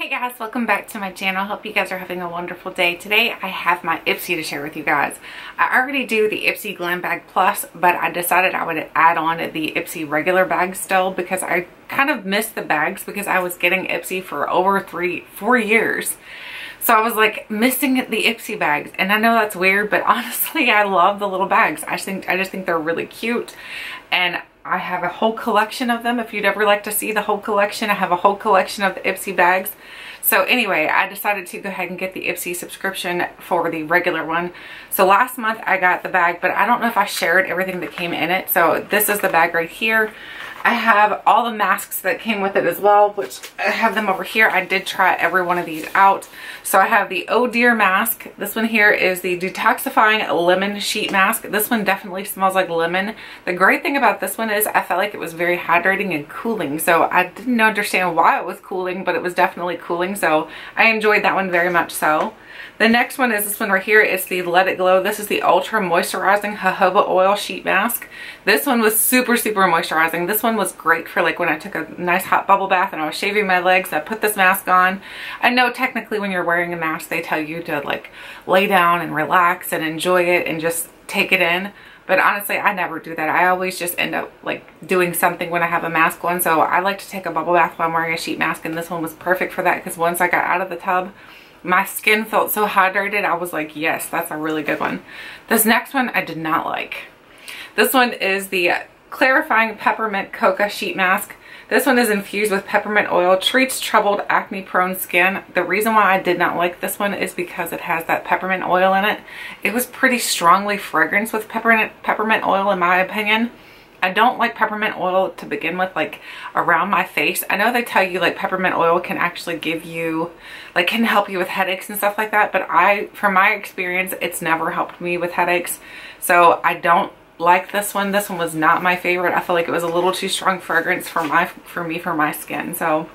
Hey guys, welcome back to my channel. Hope you guys are having a wonderful day. Today I have my Ipsy to share with you guys. I already do the Ipsy Glam Bag Plus, but I decided I would add on the Ipsy regular bag still because I kind of missed the bags because I was getting Ipsy for over 4 years. So I was like missing the Ipsy bags, and I know that's weird, but honestly I love the little bags. I just think they're really cute, and I have a whole collection of them. If you'd ever like to see the whole collection, I have a whole collection of the Ipsy bags. So anyway, I decided to go ahead and get the Ipsy subscription for the regular one. So last month I got the bag, but I don't know if I shared everything that came in it. So this is the bag right here. I have all the masks that came with it as well, which I have them over here. I did try every one of these out. So I have the Oh Dear mask. This one here is the detoxifying lemon sheet mask. This one definitely smells like lemon. The great thing about this one is I felt like it was very hydrating and cooling. So I didn't understand why it was cooling, but it was definitely cooling. So I enjoyed that one very much so. The next one is this one right here. It's the Let It Glow. This is the Ultra Moisturizing Jojoba Oil Sheet Mask. This one was super moisturizing. This one was great for like when I took a nice hot bubble bath and I was shaving my legs. I put this mask on. I know technically when you're wearing a mask they tell you to like lay down and relax and enjoy it and just take it in. But honestly, I never do that. I always just end up like doing something when I have a mask on. So I like to take a bubble bath while I'm wearing a sheet mask, and this one was perfect for that because once I got out of the tub, my skin felt so hydrated. I was like, yes, that's a really good one. This next one I did not like. This one is the Clarifying Peppermint Coca Sheet Mask. This one is infused with peppermint oil, treats troubled acne-prone skin. The reason why I did not like this one is because it has that peppermint oil in it. It was pretty strongly fragranced with peppermint oil in my opinion. I don't like peppermint oil to begin with, like around my face. I know they tell you like peppermint oil can actually give you, like can help you with headaches and stuff like that. But from my experience, it's never helped me with headaches. So I don't like this one. This one was not my favorite. I feel like it was a little too strong fragrance for my skin. So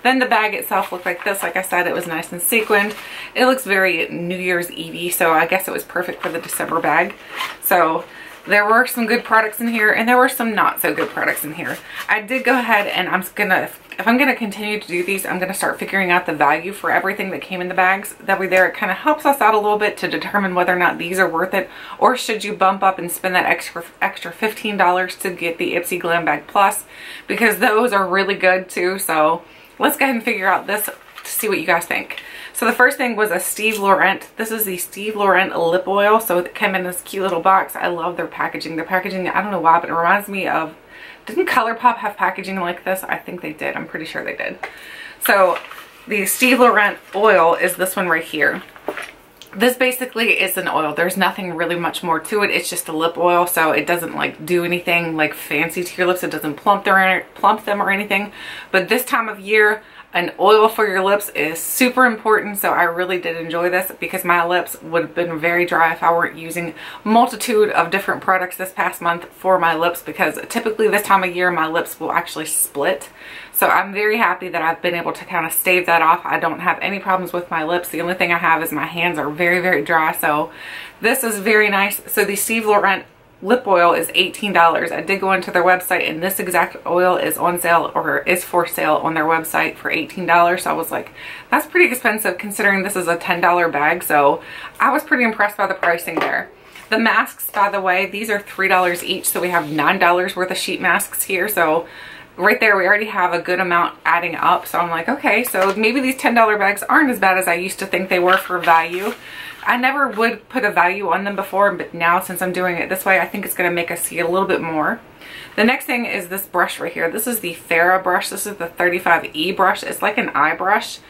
then the bag itself looked like this. Like I said, it was nice and sequined. It looks very New Year's Eve-y, so I guess it was perfect for the December bag. So there were some good products in here and there were some not so good products in here. I did go ahead and if I'm gonna continue to do these, I'm gonna start figuring out the value for everything that came in the bags. That way there it kind of helps us out a little bit to determine whether or not these are worth it, or should you bump up and spend that extra $15 to get the Ipsy Glam Bag Plus, because those are really good too. So let's go ahead and figure out this to see what you guys think. So the first thing was a Steve Laurent. This is the Steve Laurent lip oil. So it came in this cute little box. I love their packaging. Their packaging, I don't know why, but it reminds me of, didn't ColourPop have packaging like this? I think they did. I'm pretty sure they did. So the Steve Laurent oil is this one right here. This basically is an oil. There's nothing really much more to it. It's just a lip oil, so it doesn't like do anything like fancy to your lips. It doesn't plump them or anything. But this time of year, an oil for your lips is super important. So I really did enjoy this because my lips would have been very dry if I weren't using a multitude of different products this past month for my lips, because typically this time of year my lips will actually split. So I'm very happy that I've been able to kind of stave that off. I don't have any problems with my lips. The only thing I have is my hands are very dry. So this is very nice. So the Steve Laurent lip oil is $18. I did go into their website and this exact oil is on sale, or is for sale on their website for $18. So I was like, that's pretty expensive considering this is a $10 bag. So I was pretty impressed by the pricing there. The masks, by the way, these are $3 each. So we have $9 worth of sheet masks here. So right there, we already have a good amount adding up. So I'm like, okay, so maybe these $10 bags aren't as bad as I used to think they were for value. I never would put a value on them before, but now since I'm doing it this way, I think it's going to make us see a little bit more. The next thing is this brush right here. This is the Farrah brush. This is the 35E brush. It's like an eye brush.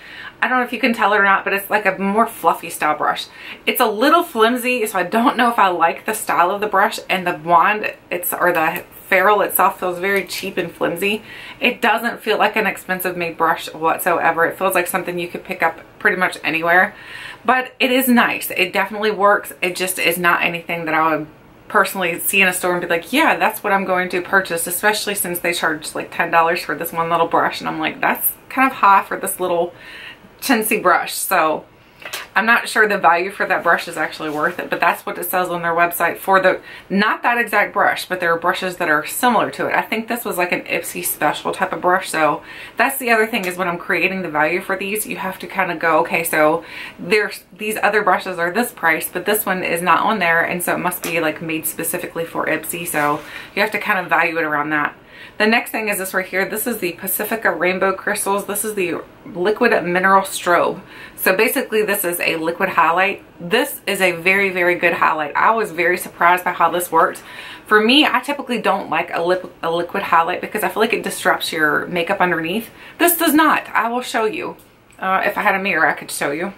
I don't know if you can tell it or not, but it's like a more fluffy style brush. It's a little flimsy, so I don't know if I like the style of the brush, and the wand, or the ferrule itself feels very cheap and flimsy. It doesn't feel like an expensive made brush whatsoever. It feels like something you could pick up pretty much anywhere, but it is nice. It definitely works. It just is not anything that I would personally see in a store and be like, yeah, that's what I'm going to purchase, especially since they charge like $10 for this one little brush, and I'm like, that's kind of high for this little chintzy brush. So I'm not sure the value for that brush is actually worth it, but that's what it says on their website for the, not that exact brush, but there are brushes that are similar to it. I think this was like an Ipsy special type of brush. So that's the other thing, is when I'm creating the value for these, you have to kind of go, okay, so there's these other brushes are this price, but this one is not on there, and so it must be like made specifically for Ipsy. So you have to kind of value it around that. The next thing is this right here. This is the Pacifica Rainbow Crystals. This is the Liquid Mineral Strobe. So basically this is a liquid highlight. This is a very, very good highlight. I was very surprised by how this worked. For me, I typically don't like a liquid highlight because I feel like it disrupts your makeup underneath. This does not. I will show you. If I had a mirror, I could show you.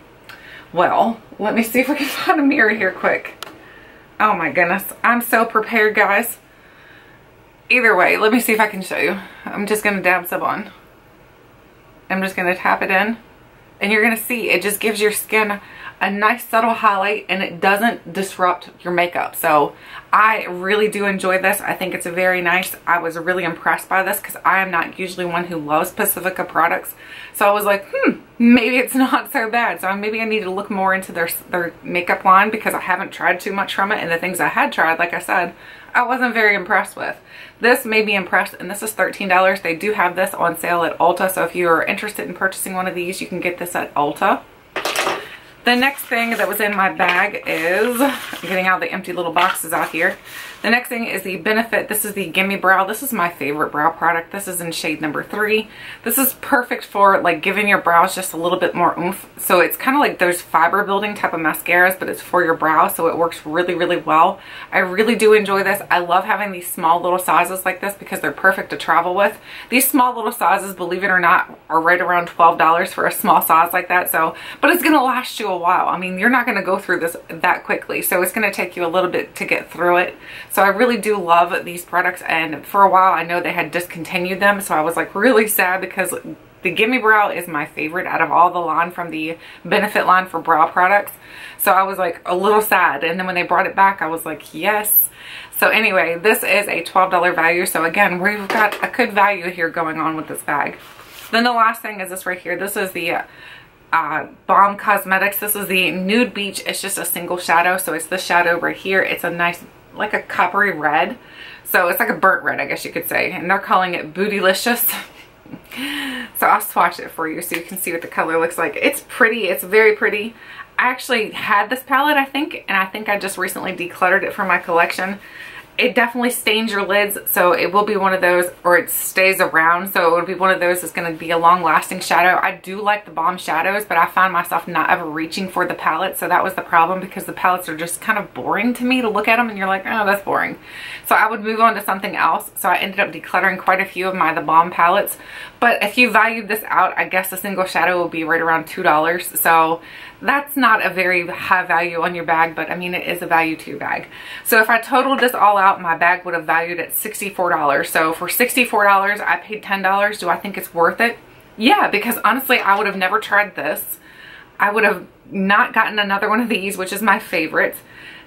Well, let me see if we can find a mirror here quick. Oh my goodness. I'm so prepared, guys. Either way, let me see if I can show you. I'm just going to dab some on. I'm just going to tap it in. And you're going to see it just gives your skin a nice subtle highlight, and it doesn't disrupt your makeup. So I really do enjoy this. I think it's a very nice. I was really impressed by this because I am not usually one who loves Pacifica products. So I was like, maybe it's not so bad. So maybe I need to look more into their makeup line, because I haven't tried too much from it. And the things I had tried, like I said, I wasn't very impressed with. This made me impressed, and this is $13. They do have this on sale at Ulta. So if you are interested in purchasing one of these, you can get this at Ulta. The next thing that was in my bag is, getting out the empty little boxes out here. The next thing is the Benefit. This is the Gimme Brow. This is my favorite brow product. This is in shade number 3. This is perfect for like giving your brows just a little bit more oomph. So it's kind of like those fiber building type of mascaras, but it's for your brow. So it works really, really well. I really do enjoy this. I love having these small little sizes like this because they're perfect to travel with. These small little sizes, believe it or not, are right around $12 for a small size like that. So, but it's going to last you a while. I mean, you're not going to go through this that quickly. So it's going to take you a little bit to get through it. So I really do love these products, and for a while I know they had discontinued them, so I was like really sad because the Gimme Brow is my favorite out of all the line from the Benefit line for brow products. So I was like a little sad, and then when they brought it back I was like, yes. So anyway, this is a $12 value. So again, we've got a good value here going on with this bag. Then the last thing is this right here. This is the Balm Cosmetics. This is the Nude Beach. It's just a single shadow, so it's the shadow right here. It's a nice, like a coppery red, so it's like a burnt red, I guess you could say, and they're calling it Bootylicious. So I'll swatch it for you so you can see what the color looks like. It's pretty. It's very pretty. I actually had this palette, I think, and I think I just recently decluttered it from my collection. It definitely stains your lids, so it will be one of those, or it stays around, so it would be one of those that's going to be a long-lasting shadow. I do like the Balm shadows, but I find myself not ever reaching for the palette, so that was the problem, because the palettes are just kind of boring to me to look at them, and you're like, oh, that's boring. So I would move on to something else, so I ended up decluttering quite a few of the Balm palettes. But if you valued this out, I guess a single shadow will be right around $2, so that's not a very high value on your bag, but I mean, it is a value to your bag. So if I totaled this all out, my bag would have valued at $64. So for $64, I paid $10. Do I think it's worth it? Yeah, because honestly, I would have never tried this. I would have not gotten another one of these, which is my favorite.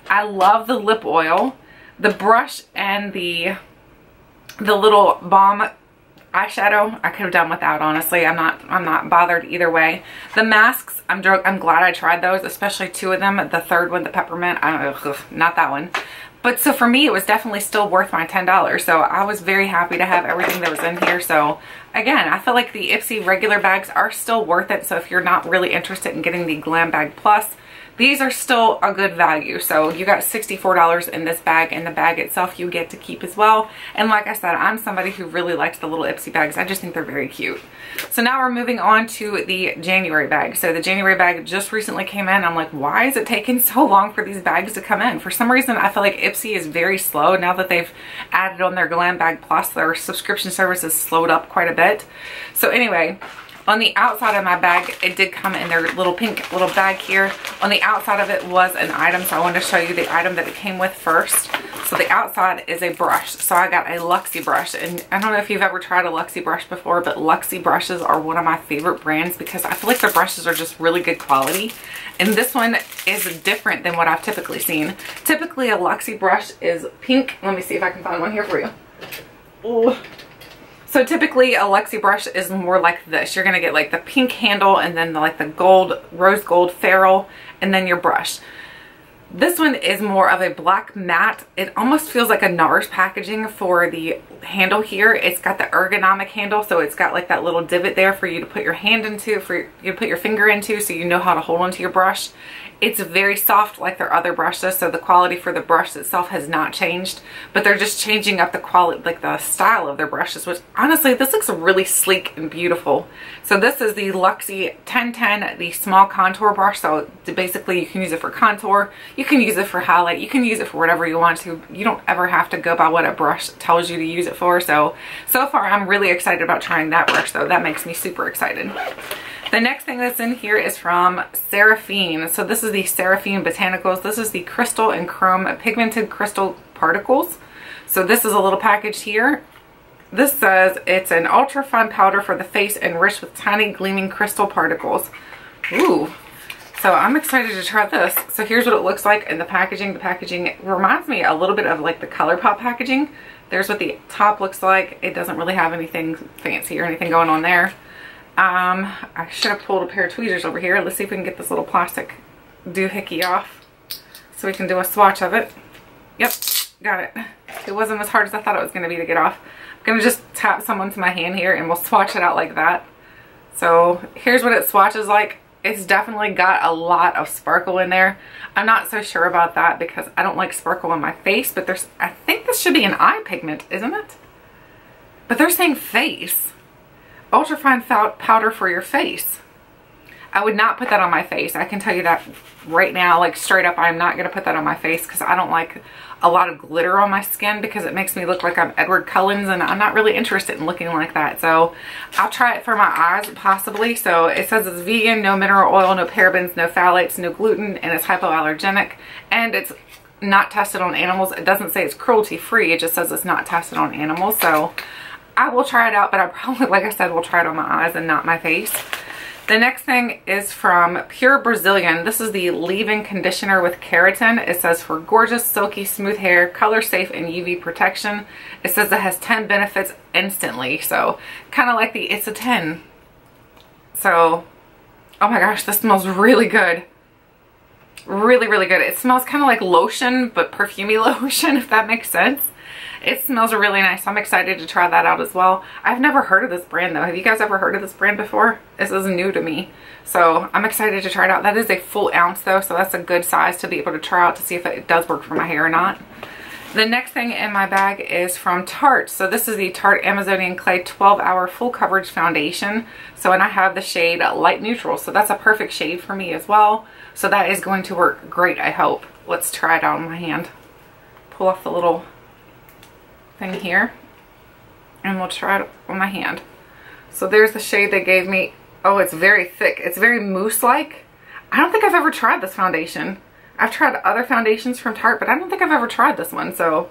I love the lip oil, the brush, and the little Balm eyeshadow I could have done without, honestly. I'm not bothered either way. The masks, I'm glad I tried those, especially 2 of them. The third one, the peppermint, not that one. But so for me, it was definitely still worth my $10. So I was very happy to have everything that was in here. So again, I feel like the Ipsy regular bags are still worth it. So if you're not really interested in getting the Glam Bag Plus, these are still a good value. So you got $64 in this bag, and the bag itself you get to keep as well. And like I said, I'm somebody who really likes the little Ipsy bags. I just think they're very cute. So now we're moving on to the January bag. So the January bag just recently came in. I'm like, why is it taking so long for these bags to come in? For some reason, I feel like Ipsy is very slow. Now that they've added on their Glam Bag Plus, their subscription service has slowed up quite a bit. So anyway, on the outside of my bag, it did come in their little pink little bag here. On the outside of it was an item, so I wanted to show you the item that it came with first. So the outside is a brush. So I got a Luxie brush, and I don't know if you've ever tried a Luxie brush before, but Luxie brushes are one of my favorite brands because I feel like their brushes are just really good quality. And this one is different than what I've typically seen. Typically a Luxie brush is pink. Let me see if I can find one here for you. Ooh. So typically a Luxie brush is more like this. You're going to get like the pink handle and then like the gold, rose gold ferrule, and then your brush. This one is more of a black matte. It almost feels like a NARS packaging for the handle here. It's got the ergonomic handle, so it's got like that little divot there for you to put your hand into, for you to put your finger into, so you know how to hold onto your brush. It's very soft like their other brushes, so the quality for the brush itself has not changed, but they're just changing up the quality, like the style of their brushes, which honestly, this looks really sleek and beautiful. So this is the Luxie 1010, the small contour brush. So basically you can use it for contour, you can use it for highlight, you can use it for whatever you want to. You don't ever have to go by what a brush tells you to use it for. So far I'm really excited about trying that brush though. That makes me super excited. The next thing that's in here is from Seraphine. So this is the Seraphine Botanicals. This is the Crystal and Chrome Pigmented Crystal Particles. So this is a little package here. This says it's an ultra fine powder for the face enriched with tiny gleaming crystal particles. Ooh. So I'm excited to try this. So here's what it looks like in the packaging. The packaging reminds me a little bit of like the ColourPop packaging. There's what the top looks like. It doesn't really have anything fancy or anything going on there. I should have pulled a pair of tweezers over here. Let's see if we can get this little plastic doohickey off so we can do a swatch of it. Yep, got it. It wasn't as hard as I thought it was going to be to get off. I'm going to just tap some onto my hand here and we'll swatch it out like that. So here's what it swatches like. It's definitely got a lot of sparkle in there. I'm not so sure about that because I don't like sparkle on my face, but I think this should be an eye pigment, isn't it? But they're saying face. Ultrafine powder for your face. I would not put that on my face. I can tell you that right now, like straight up, I'm not going to put that on my face because I don't like a lot of glitter on my skin because it makes me look like I'm Edward Cullen, and I'm not really interested in looking like that. So I'll try it for my eyes possibly. So it says it's vegan, no mineral oil, no parabens, no phthalates, no gluten, and it's hypoallergenic, and it's not tested on animals. It doesn't say it's cruelty free. It just says it's not tested on animals. So I will try it out, but I probably, like I said, will try it on my eyes and not my face. The next thing is from Pure Brazilian. This is the leave-in conditioner with keratin. It says for gorgeous, silky, smooth hair, color safe, and UV protection. It says it has 10 benefits instantly. So kind of like the It's a 10. So, oh my gosh, this smells really good. Really, really good. It smells kind of like lotion, but perfumey lotion, if that makes sense. It smells really nice. I'm excited to try that out as well. I've never heard of this brand though. Have you guys ever heard of this brand before? This is new to me. So I'm excited to try it out. That is a full ounce though, so that's a good size to be able to try out to see if it does work for my hair or not. The next thing in my bag is from Tarte. So this is the Tarte Amazonian Clay 12-Hour Full Coverage Foundation. So, and I have the shade Light Neutral. So that's a perfect shade for me as well. So that is going to work great, I hope. Let's try it out on my hand. Pull off the little thing here and we'll try it on my hand. So there's the shade they gave me. Oh, it's very thick. It's very mousse-like. I don't think I've ever tried this foundation. I've tried other foundations from Tarte, but I don't think I've ever tried this one, so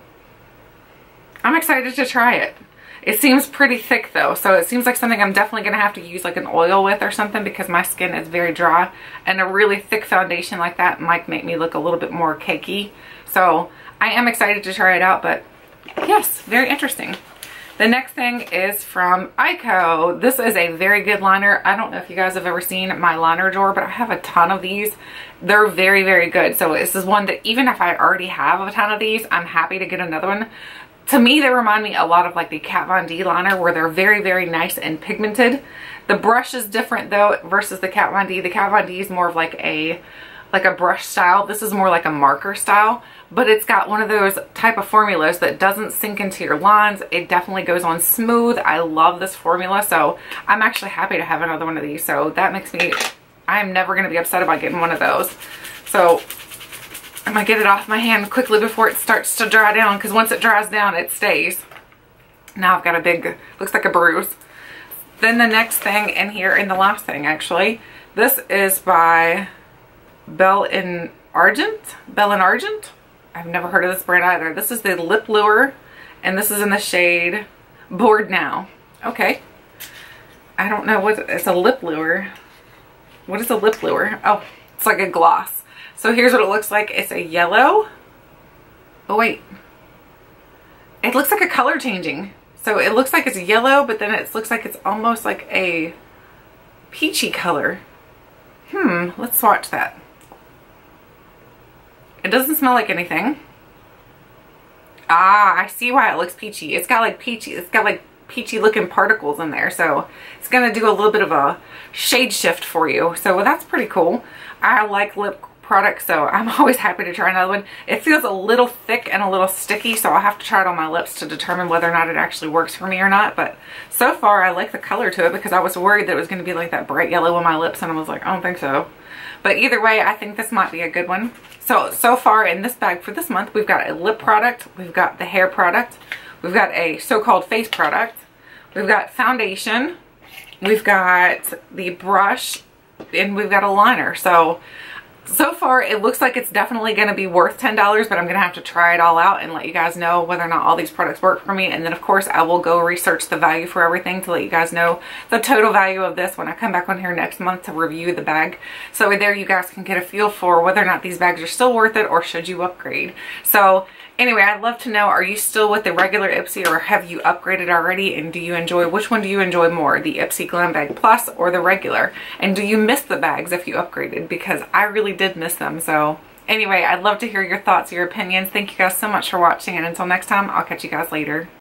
I'm excited to try it. It seems pretty thick though, so it seems like something I'm definitely going to have to use like an oil with or something because my skin is very dry, and a really thick foundation like that might make me look a little bit more cakey. So I am excited to try it out, but yes, very interesting. The next thing is from Ico. This is a very good liner. I don't know if you guys have ever seen my liner drawer, but I have a ton of these. They're very, very good. So this is one that even if I already have a ton of these, I'm happy to get another one. To me, they remind me a lot of like the Kat Von D liner, where they're very, very nice and pigmented. The brush is different though versus the Kat Von D. The Kat Von D is more of like a brush style. This is more like a marker style, but it's got one of those type of formulas that doesn't sink into your lines. It definitely goes on smooth. I love this formula, so I'm actually happy to have another one of these. So that makes me, I'm never going to be upset about getting one of those. So I'm going to get it off my hand quickly before it starts to dry down, because once it dries down, it stays. Now I've got a big, looks like a bruise. Then the next thing in here, and the last thing actually, this is by Bell and Argent. I've never heard of this brand either. This is the Lip Lure, and this is in the shade Bored Now. Okay. I don't know what, it's a lip lure. What is a lip lure? Oh, it's like a gloss. So here's what it looks like. It's a yellow. Oh wait. It looks like a color changing. So it looks like it's yellow, but then it looks like it's almost like a peachy color. Let's swatch that. It doesn't smell like anything. Ah, I see why it looks peachy. It's got like peachy looking particles in there, so it's gonna do a little bit of a shade shift for you. So that's pretty cool. I like lip products, so I'm always happy to try another one. It feels a little thick and a little sticky, so I'll have to try it on my lips to determine whether or not it actually works for me or not. But so far I like the color to it, because I was worried that it was going to be like that bright yellow on my lips, and I was like, I don't think so. But either way, I think this might be a good one. So far in this bag for this month, we've got a lip product, we've got the hair product, we've got a so-called face product, we've got foundation, we've got the brush, and we've got a liner. So far it looks like it's definitely going to be worth $10, but I'm going to have to try it all out and let you guys know whether or not all these products work for me. And then of course I will go research the value for everything to let you guys know the total value of this when I come back on here next month to review the bag. So there you guys can get a feel for whether or not these bags are still worth it, or should you upgrade. So anyway, I'd love to know, are you still with the regular Ipsy, or have you upgraded already? And do you enjoy, which one do you enjoy more, the Ipsy Glam Bag Plus or the regular? And do you miss the bags if you upgraded? Because I really did miss them. So anyway, I'd love to hear your thoughts, your opinions. Thank you guys so much for watching, and until next time, I'll catch you guys later.